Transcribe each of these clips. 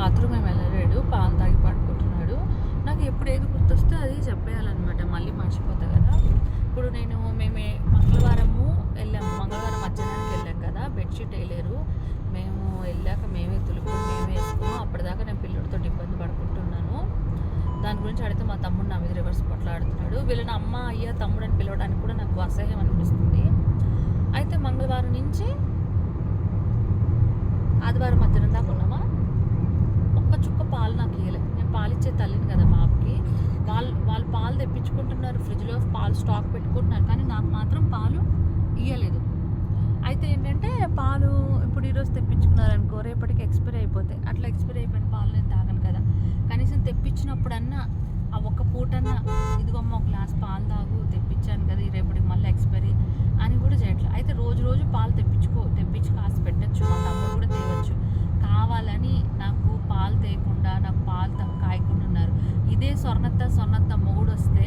Bathroom ఏమి వెళ్ళలేడు, పాలు తాగి పడుకుంటున్నాడు. నాకు ఎప్పుడు ఏది గుర్తొస్తే అది చెప్పేయాలన్నమాట, మళ్ళీ మర్చిపోతా కదా. ఇప్పుడు మేము మంగళవారం మధ్యాహ్నానికి వెళ్ళాం కదా, బెడ్షీట్ వేయలేరు. మేము వెళ్ళాక మేమే తులుపుని మేమే వేసుకున్నాం. అప్పటిదాకా నేను పిల్లడితో ఇబ్బంది పడుకుంటున్నాను. దాని గురించి అడిగితే మా తమ్ముడు నా మీద రివర్స్ కొట్లాడుతున్నాడు. వీళ్ళని అమ్మ అయ్యా తమ్ముడు అని పిలవడానికి కూడా నాకు అసహ్యం అనిపిస్తుంది. అయితే మంగళవారం నుంచి ఆదివారం మధ్యాహ్నం దాకా ఉన్నామా, ఒక్క చుక్క పాలు నాకు ఇవ్వలే. నేను పాలిచ్చే తల్లిని కదా బాబుకి. వాళ్ళు పాలు తెప్పించుకుంటున్నారు, ఫ్రిడ్జ్లో పాలు స్టాక్ పెట్టుకుంటున్నారు, కానీ నాకు మాత్రం పాలు ఇవ్వలేదు. అయితే ఏంటంటే పాలు ఇప్పుడు ఈరోజు తెప్పించుకున్నారనుకో, రేపటికి ఎక్స్పైరీ అయిపోతాయి. అట్లా ఎక్స్పైరీ అయిపోయిన పాలు నేను తాగను కదా. కనీసం తెప్పించినప్పుడన్నా ఆ ఒక్క పూటన్నా ఇదిగోమ్మ ఒక గ్లాస్ పాలు తాగు, తెప్పించాను కదా ఈ రేపటికి మళ్ళీ ఎక్స్పైరీ అని కూడా చేయట్లేదు. అయితే రోజు పాలు తెప్పించి కాసి పెట్టచ్చు, మా తమ్ముడు కూడా తేవచ్చు. కావాలని నాకు పాలు తేయకుండా, నాకు పాలు కాయకుండా ఉన్నారు. ఇదే సొన్నత్త మొగుడు వస్తే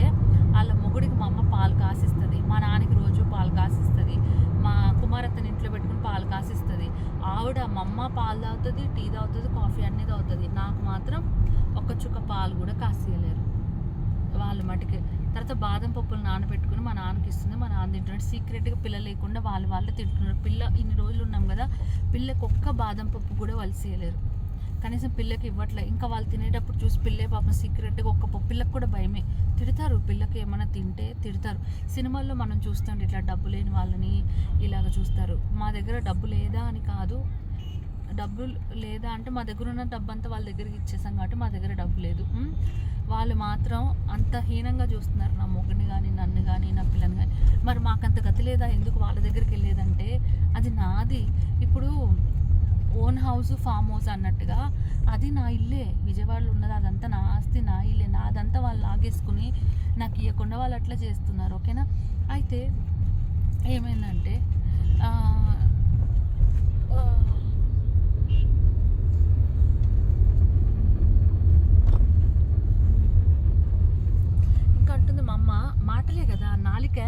వాళ్ళ మొగుడికి మా అమ్మ పాలు కాసిస్తుంది, మా నాన్నకి రోజు పాలు కాసిస్తుంది, మా కుమారత్తని ఇంట్లో పెట్టుకుని పాలు కాసిస్తుంది. ఆవిడ మా అమ్మ పాలు తాగుతుంది, టీ తాగుతుంది, కాఫీ అన్నీ తాగుతుంది. నాకు మాత్రం ఒక్క చుక్క పాలు కూడా కాసియలేరు వాళ్ళు మటుకి. తర్వాత బాదం పప్పులు నానబెట్టుకుని మా నాన్నకి ఇస్తుంది, మా నాన్న తింటున్నాడు. సీక్రెట్గా పిల్ల లేకుండా వాళ్ళే తింటున్నారు. పిల్ల ఇన్ని రోజులు ఉన్నాం కదా, పిల్లకి ఒక్క బాదం పప్పు కూడా వలిసేయలేరు, కనీసం పిల్లకి ఇవ్వట్లే. ఇంకా వాళ్ళు తినేటప్పుడు చూసి పిల్లే పాపం సీక్రెట్గా ఒక్క పప్పు, పిల్లకి కూడా భయమే, తిడతారు. పిల్లకి ఏమైనా తింటే తిడతారు. సినిమాల్లో మనం చూస్తుంటే ఇట్లా డబ్బు లేని వాళ్ళని ఇలాగ చూస్తారు. మా దగ్గర డబ్బు లేదా అని కాదు, డబ్బు లేదా అంటే మా దగ్గర ఉన్న డబ్బు అంతా వాళ్ళ దగ్గరికి ఇచ్చేసాం కాబట్టి మా దగ్గర డబ్బు లేదు. వాళ్ళు మాత్రం అంత హీనంగా చూస్తున్నారు నా మొగుడిని కానీ, నన్ను కానీ, నా పిల్లని కానీ. మరి మాకంత గతి లేదా, ఎందుకు వాళ్ళ దగ్గరికి వెళ్ళేదంటే అది నాది. ఇప్పుడు ఓన్ హౌస్, ఫామ్ హౌస్ అన్నట్టుగా అది నా ఇల్లే, విజయవాడలో ఉన్నది అదంతా నా ఆస్తి, నా ఇల్లే. నాదంతా వాళ్ళు లాగేసుకుని నాకు ఇవ్వకుండా వాళ్ళు అట్లా చేస్తున్నారు. ఓకేనా. అయితే ఏమైందంటే ఇంకా అంటుంది మా అమ్మ, మాటలే కదా, నాలిక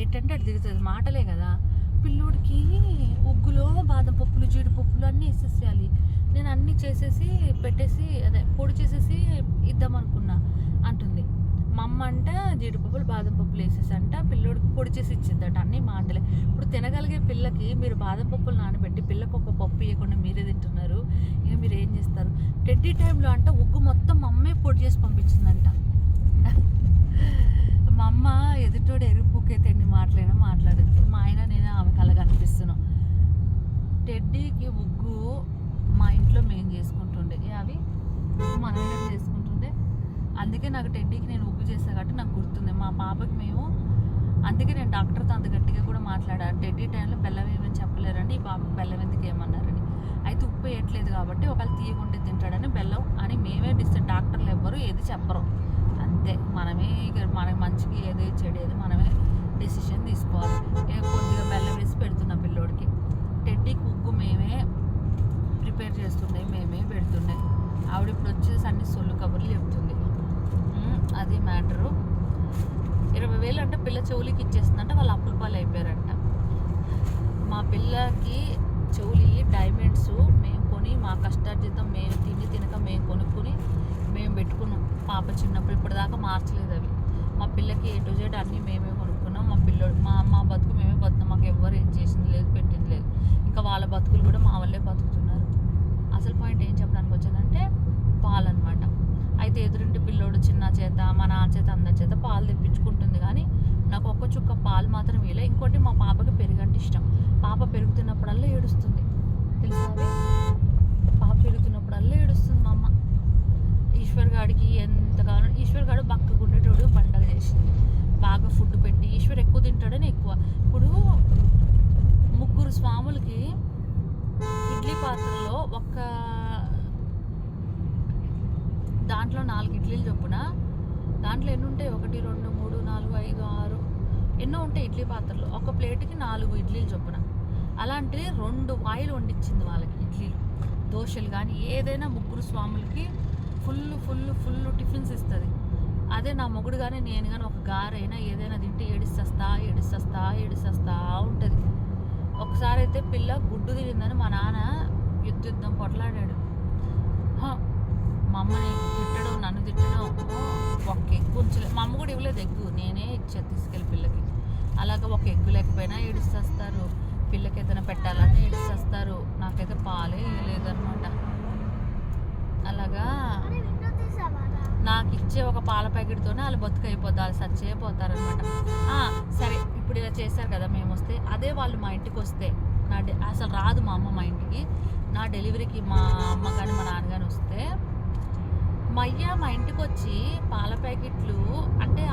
ఎట్టంటే అటు తిరుగుతుంది, మాటలే కదా. పిల్లోడికి ఉగ్గులో బాదం పప్పులు, జీడిపప్పులు అన్నీ వేసేసేయాలి. నేను అన్నీ చేసేసి పెట్టేసి పొడి చేసేసి ఇద్దామనుకున్నా అంటుంది. మా అమ్మ అంట జీడిపప్పులు బాదం పప్పులు వేసేసంట పిల్లోడికి పొడి చేసి ఇచ్చిందట. అన్నీ మాటలే. ఇప్పుడు తినగలిగే పిల్లకి మీరు బాదం పప్పులు నానబెట్టి పిల్లకి ఒక పప్పు ఇవ్వకుండా మీరే తింటున్నారు. ఇక మీరు ఏం చేస్తారు? టెడ్డీ టైంలో అంట ఉగ్గు మొత్తం మా అమ్మే పొడి చేసి పంపించిందంట. మా అమ్మ ఎదుటోడు ఎరుపుకైతే ఎన్ని మాట్లాడద్దు. మా ఆయన నేను ఆమెకు అలాగ అనిపిస్తున్నాం. టెడ్డీకి ఉగ్గు మా ఇంట్లో మేము చేసుకుంటుండే, అవి మనమే చేసుకుంటుండే. అందుకే నాకు టెడ్డీకి నేను ఉగ్గు చేసా కాబట్టి నాకు గుర్తుంది. మా పాపకి మేము అందుకే నేను డాక్టర్తో అంత గట్టిగా కూడా మాట్లాడాను. టెడ్డీ టైంలో బెల్లం ఏమని చెప్పలేరండి, ఈ పాపకి బెల్లం ఎందుకు ఏమన్నారని. అయితే ఉప్పు వేయట్లేదు కాబట్టి ఒకవేళ తీయకుంటే తింటాడని బెల్లం అని మేమే డాక్టర్లు ఎవ్వరు ఏది చెప్పరు. అంతే, మనమే మనకి మంచికి ఏది చెడు ఏది మనమే డెసిషన్ తీసుకోవాలి. కొద్దిగా బెల్లం వేసి పెడుతున్నా పిల్లోడికి. టెడ్డీకి ఉగ్గు మేమే ప్రిపేర్ చేస్తుండే, మేమే పెడుతుండే. ఆవిడ ఇప్పుడు వచ్చేసి అన్ని సొల్లు కబుర్లు చెప్తుంది. అది మ్యాటరు. 20,000 అంటే పిల్ల చెవులికి ఇచ్చేస్తుందంటే వాళ్ళు అప్పుల పాలు అయిపోయారంట. మా పిల్లకి చెవులి డైమండ్స్ మేము కొని, మా కష్టార్జితం మేము తినక మేము కొనుక్కొని మేము పెట్టుకున్నాం. పాప చిన్నప్పుడు ఇప్పటిదాకా మార్చలేదు అవి. మా పిల్లకి A to Z అన్నీ మేమే కొనుక్కున్నాం. మా బతుకు మేమే బతున్నాం. మాకు ఎవ్వరు ఏం చేసింది లేదు, పెట్టింది లేదు. ఇంకా వాళ్ళ బతుకులు కూడా మా వల్లే బతుకుతున్నారు. అసలు పాయింట్ ఏం చెప్పడానికి వచ్చేదంటే పాలన్నమాట. అయితే ఎదురింటి పిల్లోడు చిన్న చేత, మా నాన్న చేత, అందరి చేత పాలు తెప్పించుకుంటుంది, కానీ నాకు ఒక్క చుక్క పాలు మాత్రం ఇలా. ఇంకోటి మా పాపకి పెరుగంటే ఇష్టం. పాప పెరుగుతున్నప్పుడల్లా ఏడుస్తుంది, తెలుసా? పాప పెరుగుతున్నప్పుడల్లా ఏడుస్తుంది మా అమ్మ. ఈశ్వర్ గాడికి ఎంతగానో, ఈశ్వర్ గాడు బక్కగా ఉండేటోడు, పండగ చేసింది బాగా ఫుడ్ పెట్టి. ఈశ్వర్ ఎక్కువ తింటాడని ఎక్కువ. ఇప్పుడు 3 స్వాములకి ఇడ్లీ పాత్రలో దాంట్లో 4 ఇడ్లీలు చొప్పున, దాంట్లో ఎన్ని ఉంటాయి? 1 2 3 4 5 6 ఎన్నో ఉంటాయి ఇడ్లీ పాత్రలో. ఒక ప్లేట్కి 4 ఇడ్లీలు చొప్పున. అలాంటిది 2 వాయిలు వండించింది వాళ్ళకి, ఇడ్లీలు దోశలు కానీ ఏదైనా. 3 స్వాములకి ఫుల్ టిఫిన్స్ ఇస్తుంది. అదే నా మొగుడు కానీ నేను కానీ ఒక గారైనా ఏదైనా తింటే ఏడిస్తా ఉంటుంది. ఒకసారి అయితే పిల్ల గుడ్డు తిరిగిందని మా నాన్న యుద్ధం కొట్లాడాడు. మా అమ్మని తిట్టడం, నన్ను తిట్టడం. ఒక ఎగ్గు ఉంచలేదు, మా అమ్మ కూడా ఇవ్వలేదు ఎగ్గు, నేనే ఇచ్చేది తీసుకెళ్ళి పిల్లకి. అలాగా ఒక ఎగ్గు లేకపోయినా ఏడుస్తారు, పిల్లకి ఏదైనా పెట్టాలని ఏడుస్తారు. నాకైతే పాలే లేదనమాట. అలాగా నాకు ఇచ్చే ఒక పాల ప్యాకెట్తోనే వాళ్ళు బతుకైపోతారు, వాళ్ళు సచ్చైపోతారనమాట. సరే, ఇప్పుడు ఇలా చేశారు కదా మేము వస్తే, అదే వాళ్ళు మా ఇంటికి వస్తే అసలు రాదు మా అమ్మ మా ఇంటికి. నా డెలివరీకి మా అమ్మ కానీ మా నాన్న కానీ వస్తే మా ఇంటికి వచ్చి పాల ప్యాకెట్లు, అంటే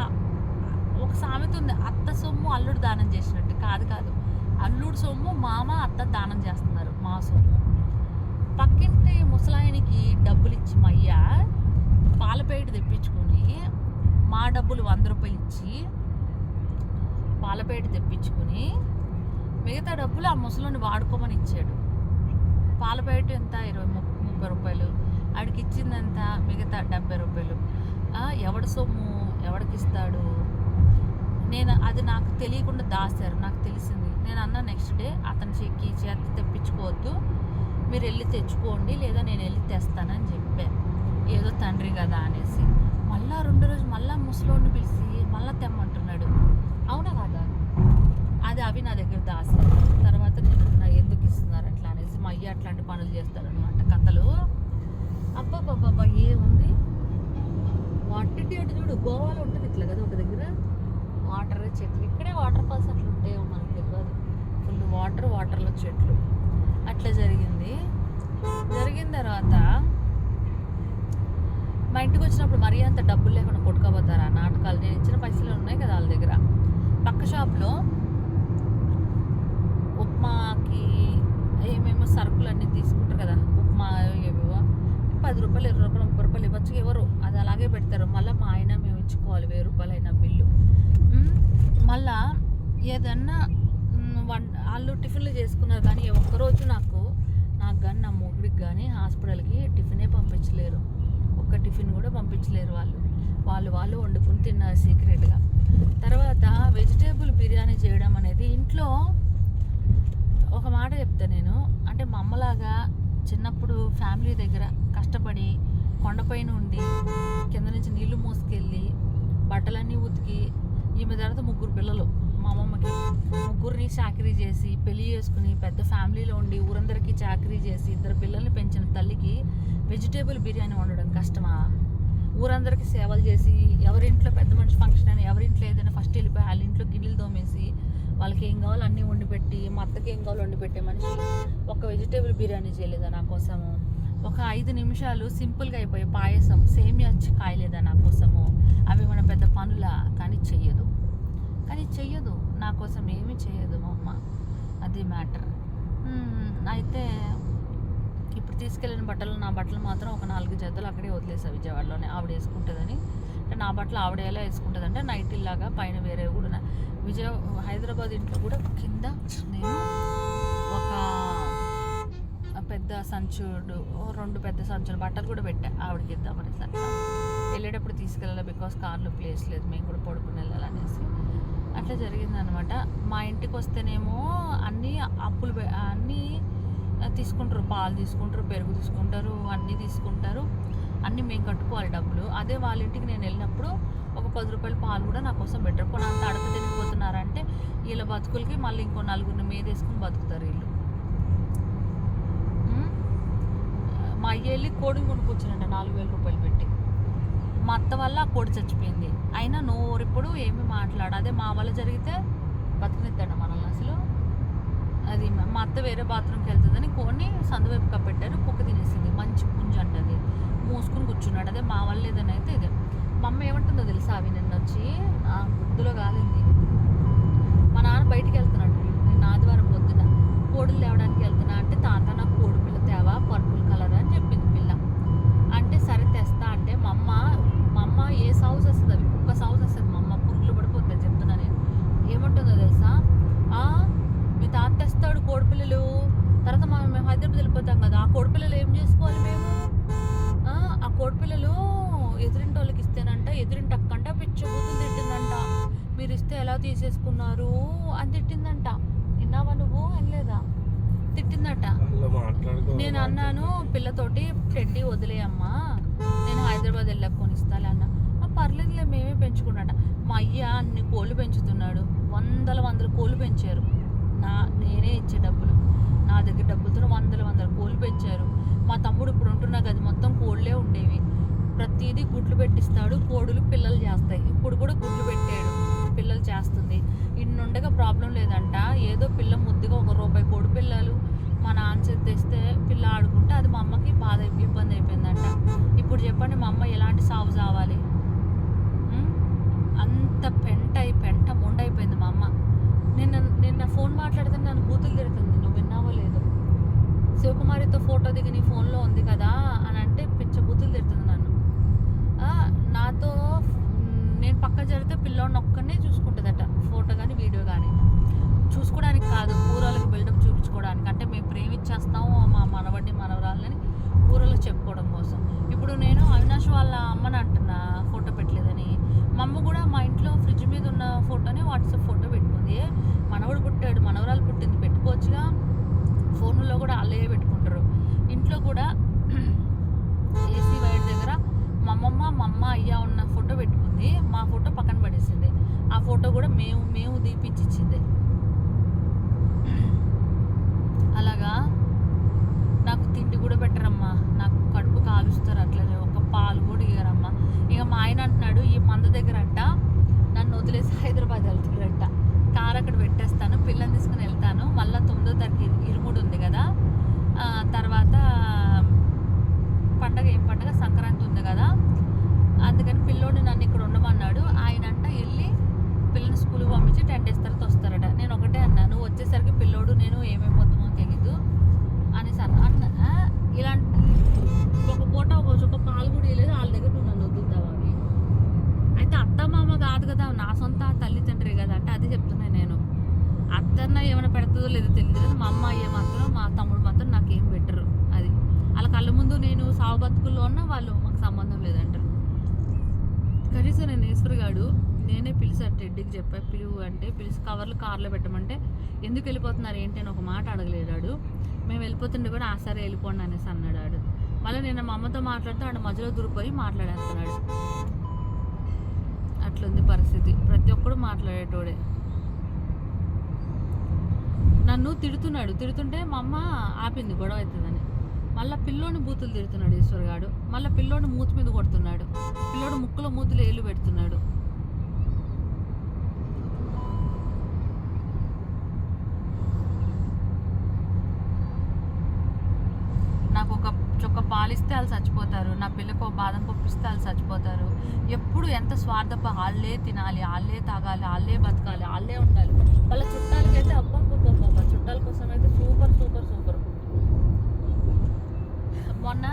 ఒక సామెత ఉంది, అత్త సొమ్ము అల్లుడు దానం చేసినట్టు. కాదు, అల్లుడు సొమ్ము మామ అత్త దానం చేస్తున్నారు, మా సొమ్ము. పక్కింటి ముసలాయనికి డబ్బులు ఇచ్చి మా అయ్య పాల ప్యాకెట్ తెప్పించుకొని, మా డబ్బులు 100 రూపాయలు ఇచ్చి పాల ప్యాకెట్ తెప్పించుకొని, మిగతా డబ్బులు ఆ ముసలోని వాడుకోమని ఇచ్చాడు. పాల ప్యాకెట్ ఎంత 20-30 రూపాయలు, ఆడికి ఇచ్చిందంత మిగతా 70 రూపాయలు. ఎవడి సొమ్ము ఎవడికి ఇస్తాడు? అది నాకు తెలియకుండా దాచారు, నాకు తెలిసింది. నేను అన్న నెక్స్ట్ డే అతని చేత తెప్పించుకోవద్దు, మీరు వెళ్ళి తెచ్చుకోండి, లేదా నేను వెళ్ళి తెస్తానని చెప్పాను. ఏదో తండ్రి కదా అనేసి. మళ్ళా 2 రోజు మళ్ళా ముసలోడిని పిలిచి మళ్ళా తెమ్మంటున్నాడు. అవునా కాదా? అవి నా దగ్గర దాచారు. తర్వాత నేను ఎందుకు ఇస్తున్నారు అట్లా అనేసి మా అయ్య అట్లాంటి పనులు చేస్తాడనమాట. కథలు అబ్బాబ్బాబ్బా ఏముంది, వాటి అటు చూడు, గోవాలో ఉంటుంది ఇట్లా కదా ఒక దగ్గర వాటర్ చెట్లు. ఇక్కడే వాటర్ ఫాల్స్ అట్లా ఉంటాయో మనకు తెలియదు. ఫుల్ వాటర్లో చెట్లు. అట్లా జరిగిన తర్వాత మా ఇంటికి వచ్చినప్పుడు మరీ అంత డబ్బులు లేకుండా కొట్టుకోపోతారా నాటకాలు. నేను ఇచ్చిన పైసలు ఉన్నాయి కదా వాళ్ళ దగ్గర. పక్క షాప్లో ఉప్మాకి ఏమేమో సరుకులు అన్నీ తీసుకుంటారు కదా, ఉప్మా ఏవేవో 10 రూపాయలు 20 రూపాయలు 30 రూపాయలు ఇవ్వచ్చు, ఎవరు అది అలాగే పెడతారు. మళ్ళీ మా ఆయన మేము ఇచ్చుకోవాలి 1000 రూపాయలు అయిన బిల్లు. మళ్ళా ఏదన్నా వాళ్ళు టిఫిన్లు చేసుకున్నారు, కానీ ఒక్కరోజు నాకు కానీ నా మొగుడికి కానీ హాస్పిటల్కి టిఫినే పంపించలేరు. ఒక్క టిఫిన్ కూడా పంపించలేరు. వాళ్ళు వండుకుని తిన్నారు సీక్రెట్గా. తర్వాత వెజిటేబుల్ బిర్యానీ చేయడం అనేది ఇంట్లో ఒక మాట చెప్తా నేను, అంటే మా అమ్మలాగా చిన్నప్పుడు ఫ్యామిలీ దగ్గర కష్టపడి కొండపైన ఉండి కింద నుంచి నీళ్లు మోసుకెళ్ళి బట్టలన్నీ ఉతికి, ఈమె తర్వాత 3 పిల్లలు మా అమ్మమ్మకి, 3 చాకరీ చేసి పెళ్లి చేసుకుని పెద్ద ఫ్యామిలీలో ఉండి ఊరందరికీ చాకరీ చేసి 2 పిల్లల్ని పెంచిన తల్లికి వెజిటేబుల్ బిర్యానీ వండడం కష్టమా? ఊరందరికీ సేవలు చేసి, ఎవరింట్లో పెద్ద మనిషి ఫంక్షన్ అని ఎవరింట్లో ఏదైనా ఫస్ట్ వెళ్ళిపోయి వాళ్ళ ఇంట్లో గిన్నెలు తోమేసి వాళ్ళకి ఏం కావాలో అన్నీ వండి పెట్టి, మా అత్తకి ఏం కావాలో వండి పెట్టే మనిషి ఒక వెజిటేబుల్ బిర్యానీ చేయలేదా నా కోసము? ఒక 5 నిమిషాలు సింపుల్గా అయిపోయే పాయసం సేమియా కాయలేదా నా కోసము? అవి మన పెద్ద పనులా? కానీ చెయ్యదు నా కోసం, ఏమీ చేయదు మా అమ్మ. అది మ్యాటర్. అయితే ఇప్పుడు తీసుకెళ్ళిన నా బట్టలు మాత్రం ఒక 4 జతలు అక్కడే వదిలేసా విజయవాడలోనే. ఆవిడ వేసుకుంటుందని, అంటే నా బట్టలు ఆవిడ ఎలా వేసుకుంటుంది అంటే నైటీలాగా, పైన వేరే కూడా. హైదరాబాద్ ఇంట్లో కూడా కింద నేను ఒక పెద్ద సంచుడు, 2 పెద్ద సంచులు బట్టలు కూడా పెట్టా ఆవిడకి ఇద్దామనేసి. అట్లా వెళ్ళేటప్పుడు తీసుకెళ్ళాలి, బికాస్ కార్లో ప్లేస్ లేదు, మేము కూడా పడుకుని వెళ్ళాలనేసి. అట్లా జరిగిందనమాట. మా ఇంటికి వస్తేనేమో అన్నీ అన్నీ తీసుకుంటారు, పాలు తీసుకుంటారు, పెరుగు తీసుకుంటారు, అన్నీ తీసుకుంటారు, అన్నీ మేము కట్టుకోవాలి డబ్బులు. అదే వాళ్ళ ఇంటికి నేను వెళ్ళినప్పుడు ఒక 10 రూపాయల పాలు కూడా నా కోసం పెట్టరు. కొన్ని అంత అడక తిరిగిపోతున్నారంటే వీళ్ళ బతుకులకి మళ్ళీ ఇంకో 4 మీదేసుకుని బతుకుతారు వీళ్ళు. మా అయ్య వెళ్ళి కోడిని కొనుక్కొచ్చానంట 4000 రూపాయలు పెట్టి. మా అత్త వల్ల ఆ కోడి చచ్చిపోయింది, అయినా నోరిప్పుడు ఏమి మాట్లాడు. అదే మా వల్ల జరిగితే బతికినిద్దాడు మనల్ని అసలు. అది మా అత్త వేరే బాత్రూమ్కి వెళ్తుందని కోడిని సందువైపు కప్పెట్టారు, కుక్క తినేసింది. మంచి పుంజు అంటది, మూసుకుని కూర్చున్నాడు. అదే మా వల్ల ఏదైనా అయితే ఇదే. మా అమ్మ ఏమంటుందో తెలుసా? అవి నిన్న వచ్చి నా గుద్దులో కాలింది. మా నాన్న బయటికి వెళ్తున్నాడు, నేను ఆదివారం పొద్దున కోడులు తేవడానికి వెళ్తున్నా అంటే, తాత నాకు కోడి పిల్ల తేవా పర్పుల్ కలర్ అని చెప్పింది పిల్ల. అంటే సరే తెస్తా అంటే మా అమ్మ ఏ సౌజ్ వస్తుంది, అవి కుక్క సౌజ్ వస్తుంది. మా అమ్మ పురుగులు పడిపోతుంది చెప్తున్నా నేను. ఏమంటుందో తెలుసా? మీ తాత తెస్తాడు కోడిపిల్లలు, తర్వాత మేము హైదరాబాద్ వెళ్ళిపోతాం కదా, ఆ కోడిపిల్లలు ఏం చేసుకోవాలి మేము? ఆ కోడిపిల్లలు ఎదురింటి వాళ్ళకి ఇస్తేనంట, ఎదురింటి అక్కంట పిచ్చి బూతులు తిట్టిందంట. మీరు ఇస్తే ఎలా తీసేసుకున్నారు అని తిట్టిందంట. విన్నావా నువ్వు? అనలేదా? తిట్టిందట. నేను అన్నాను పిల్లతోటి, టెడ్డీ వదిలేయమ్మా, వెళ్ళక కొనిస్తాలే అన్న. పర్లేదులే మేమే పెంచుకున్నాడ. మా అయ్య అన్ని కోళ్ళు పెంచుతున్నాడు, వందల కోళ్ళు పెంచారు. నేనే ఇచ్చే డబ్బులు, నా దగ్గర డబ్బులతో వందల కోళ్ళు పెంచారు. మా తమ్ముడు ఇప్పుడు ఉంటున్నా గది మొత్తం కోళ్ళే ఉండేవి. ప్రతిదీ గుడ్లు పెట్టిస్తాడు, కోడులు పిల్లలు చేస్తాయి. ఇప్పుడు కూడా గుడ్లు పెట్టాడు, పిల్లలు చేస్తుంది. ఇన్నుండగా ప్రాబ్లం లేదంట. ఏదో పిల్ల ముద్దుగా ₹1 కోడి పిల్లలు మా నాన్న చేతి తెస్తే పిల్ల ఆడుకుంటే అది మా అమ్మకి ఇబ్బంది అయిపోయిందంట. ఇప్పుడు చెప్పండి మా అమ్మ ఎలాంటి సాగు సావాలి? అంత పెంట మొండైపోయింది మా అమ్మ. నిన్న ఫోన్ మాట్లాడితే నన్ను బూతులు తిడుతుంది, నువ్వు విన్నావో లేదో. శివకుమారితో ఫోటో దిగి నీ ఫోన్లో ఉంది కదా అని అంటే పిచ్చ బూతులు తిడుతుంది నన్ను. నాతో నేను పక్క జరిగితే పిల్లోడిని ఒక్కనే చూసుకుంటుందట, ఫోటో కానీ వీడియో కానీ. చూసుకోవడానికి కాదు, ఊరోళ్ళకి బిల్డప్ చూపించుకోవడానికి. అంటే మేము ప్రేమించేస్తాము మా మనవడిని మనవరాలని ఊరోళ్ళకి చెప్పుకోవడం కోసం. ఇప్పుడు నేను అవినాష్ వాళ్ళ అమ్మని అంటున్నా ఫోటో పెట్టలేదని. మా అమ్మ కూడా మా ఇంట్లో ఫ్రిడ్జ్ మీద ఉన్న ఫోటోని వాట్సాప్ ఫోటో పెట్టుకుంది. మనవడు పుట్టాడు, మనవరాలు పుట్టింది, పెట్టుకోవచ్చుగా. ఫోన్లో కూడా వాళ్ళే పెట్టుకుంటారు. ఇంట్లో కూడా ఏసీ వైర్ దగ్గర మా అమ్మ అయ్య ఉన్న ఫోటో పెట్టుకుంది. మా ఫోటో పక్కన పడేసింది. ఆ ఫోటో కూడా మేము దీపిచ్చిచ్చింది. అలాగా నాకు తిండి కూడా పెట్టరమ్మా, నాకు కడుపు కాలుస్తారు. అట్లనే ఒక పాలు కూడా ఇయ్యారమ్మా. ఇక మా ఆయన అంటున్నాడు ఈ మంద దగ్గర అంట నన్ను వదిలేసి హైదరాబాద్ వెళ్తాడంట. కారు అక్కడ పెట్టేస్తాను, పిల్లని తీసుకుని వెళ్తాను. మళ్ళీ 9వ తారీఖు ఇరుముడు ఉంది కదా, తర్వాత పండగ సంక్రాంతి ఉంది కదా, అందుకని పిల్లోడిని నన్ను ఇక్కడ ఉండమన్నాడు. ఆయన అంట వెళ్ళి పిల్లని స్కూల్కి పంపించి 10 days తర్వాత వస్తారట. నేను ఒకటే అన్నా, నువ్వు వచ్చేసరికి పిల్లోడు నేను ఏమైపోతామో తెలీదు అనేసి అన్న. ఇలాంటి ఒక పూట ఒక పాలు కూడా ఇవ్వలేదు, వాళ్ళ దగ్గర నువ్వు నన్ను వదులుతావా అవి? అయితే అత్త మామ కాదు కదా, నా సొంత తల్లిదండ్రి కదా. అంటే అది చెప్తున్నా నేను. అత్తన్న ఏమైనా పెడుతుందో లేదో తెలియదు కదా, మా అమ్మ అయ్యే మాత్రం మా తమ్ముడు మాత్రం నాకేం పెట్టరు. అది వాళ్ళ కళ్ళ ముందు నేను సాగు బతుకుల్లో ఉన్నా వాళ్ళు మాకు సంబంధం లేదంటారు. కనీసం నేను ఈశ్వరగాడు నేనే పిలిచాను, టెడ్డీకి చెప్పా పిలువు అంటే పిలిచి కవర్లు కార్లో పెట్టమంటే ఎందుకు వెళ్ళిపోతున్నారు ఏంటి అని ఒక మాట అడగలేడాడు. మేము వెళ్ళిపోతుండే కూడా సరే వెళ్ళిపోండి అనేసి అన్నాడు. మళ్ళీ నేను మా అమ్మతో మాట్లాడితే ఆడ మధ్యలో దూరిపోయి మాట్లాడేస్తున్నాడు. అట్లుంది పరిస్థితి. ప్రతి ఒక్కడు మాట్లాడేటోడే. నన్ను తిడుతుంటే మా అమ్మ ఆపింది గొడవ అవుతుందని. మళ్ళీ పిల్లోని బూతులు తిడుతున్నాడు ఈశ్వర్గాడు. మళ్ళీ పిల్లోని మూతి మీద కొడుతున్నాడు. పిల్లోడు ముక్కులో మూతులు ఏళ్ళు పెడుతున్నాడు. నాకు ఒక చొక్క పాలిస్తే వాళ్ళు చచ్చిపోతారు, నా పిల్లకు బాదం పప్పిస్తే వాళ్ళు చచ్చిపోతారు. ఎప్పుడు ఎంత స్వార్థప, వాళ్ళే తినాలి, వాళ్ళే తాగాలి, వాళ్ళే బతకాలి, వాళ్ళే ఉండాలి. వాళ్ళ చుట్టాలకైతే అబ్బా చుట్టాల కోసం అయితే సూపర్. మొన్న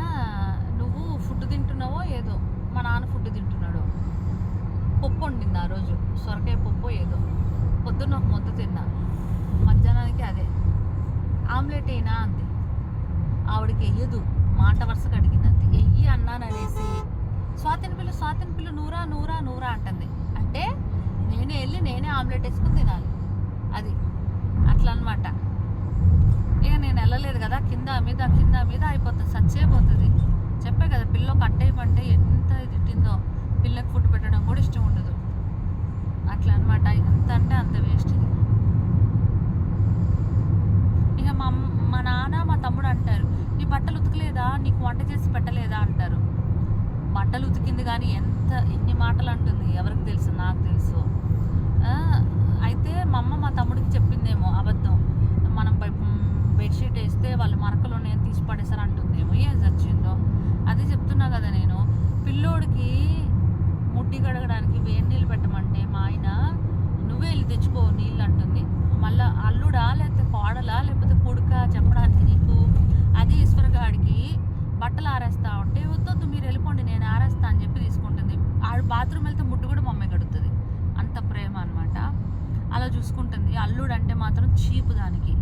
నువ్వు ఫుడ్ తింటున్నావో ఏదో, మా నాన్న ఫుడ్ తింటున్నాడు. పప్పు వండింది ఆ రోజు, సొరకాయ పప్పు ఏదో. పొద్దున్న ఒక ముద్ద తిన్నా, మధ్యాహ్నానికి అదే. ఆమ్లెట్ అయినా అంది. ఆవిడకి వెయ్యదు, మాట వరుసగా అడిగింది అంతే. వెయ్యి అన్నాను అనేసి స్వాతిని పిల్లు నూరా అంటుంది. అంటే నేనే ఆమ్లెట్ వేసుకుని తినాలి. అది అట్లా అనమాట. ఇక నేను వెళ్ళలేదు కదా, కింద మీద అయిపోతుంది, చచ్చేపోతుంది. చెప్పే కదా పిల్ల కట్టేయమంటే ఎంత తిట్టిందో. పిల్లకి ఫుడ్ పెట్టడం కూడా ఇష్టం ఉండదు. అట్లా అనమాట. ఎంత అంటే అంత వేస్ట్ ఇది. ఇక మా నాన్న మా తమ్ముడు అంటారు, నీ బట్టలు ఉతకలేదా, నీకు వంట చేసి పెట్టలేదా అంటారు. బట్టలు ఉతికింది కానీ ఎన్ని మాటలు అంటుంది ఎవరికి తెలుసు, నాకు తెలుసు. అయితే మా అమ్మ మా తమ్ముడికి చెప్పిందేమో అబద్ధం, మనం బెడ్షీట్ వేస్తే వాళ్ళు మరకలు నేను తీసి పడేసారు అంటుందేమో. ఏం వచ్చిందో అదే చెప్తున్నా కదా నేను. పిల్లోడికి ముడ్డి కడగడానికి వేడి నీళ్ళు పెట్టమంటే మా ఆయన నువ్వే వెళ్ళి తెచ్చుకో నీళ్ళు అంటుంది. మళ్ళీ అల్లుడా లేకపోతే కోడలా లేకపోతే కొడుక చెప్పడానికి నీకు? అది ఈశ్వరగాడికి బట్టలు ఆరేస్తా ఉంటే వద్దొద్దు మీరు వెళ్ళిపోండి నేను ఆరేస్తా అని చెప్పి తీసుకుంటుంది. ఆడు బాత్రూమ్ వెళ్తే ముడ్డు కూడా మమ్మీ కడుగుతుంది. అంత ప్రేమ అనమాట. అలా చూసుకుంటుంది. అల్లుడు అంటే మాత్రం చీప్, దానికి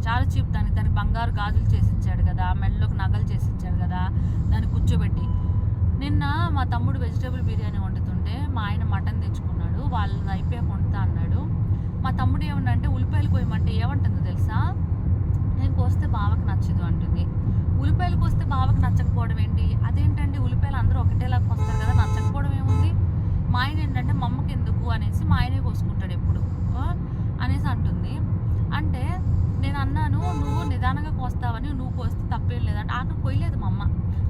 చాలా చీప్. దానికి బంగారు గాజులు చేసిచ్చాడు కదా, మెడలోకి నగలు చేసిచ్చాడు కదా, దాన్ని కూర్చోబెట్టి. నిన్న మా తమ్ముడు వెజిటేబుల్ బిర్యానీ వండుతుంటే మా ఆయన మటన్ తెచ్చుకున్నాడు. వాళ్ళని అయిపోయాక వండుతా అన్నాడు. మా తమ్ముడు ఏమన్నా అంటే ఉల్లిపాయలు కోయమంటే ఏమంటుందో తెలుసా, నేను కోస్తే బావకు నచ్చదు అంటుంది. ఉల్లిపాయలు కోస్తే బావకి నచ్చకపోవడం ఏంటి? అదేంటండి ఉల్లిపాయలు అందరూ ఒకటేలాగా కోస్తారు కదా, నచ్చకపోవడం ఏముంది? మా ఆయన ఏంటంటే మా అమ్మకి ఎందుకు అనేసి మా ఆయనే కోసుకుంటాడు ఎప్పుడు అనేసి అంటుంది. అంటే నేను అన్నాను, నువ్వు నిదానంగా కోస్తావని, నువ్వు కోస్తే తప్పేం లేదంటే ఆఖరి కొయ్యలేదు మా అమ్మ.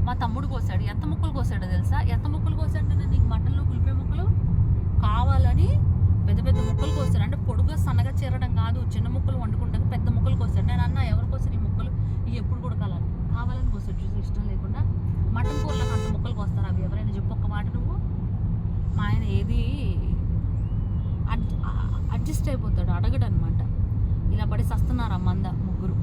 మా తమ్ముడు కోసాడు. ఎంత ముక్కలు కోసాడో తెలుసా? ఎంత ముక్కలు కోసాడంటే నీకు మటన్లో ఉల్లిపాయ ముక్కలు కావాలని పెద్ద పెద్ద ముక్కలు కోసాడు. అంటే పొడుగా సన్నగా చీరడం కాదు, చిన్న ముక్కలు వండుకుంటాక పెద్ద ముక్కలు కోసాడు. నేను అన్న ఎవరి కోసం ఈ ముక్కలు ఇవి ఎప్పుడు కూడా కావాలని కోసాడు, చూసి ఇష్టం లేకుండా. మటన్ కూరలకు అంత ముక్కలు కోస్తారు అవి ఎవరైనా చెప్పు ఒక్క మాట నువ్వు. మా ఆయన ఏది అడ్జస్ట్ అయిపోతాడు, అడగడు అనమాట. ఇలా పడి సస్తున్నారు అమ్మంద ముగ్గురు.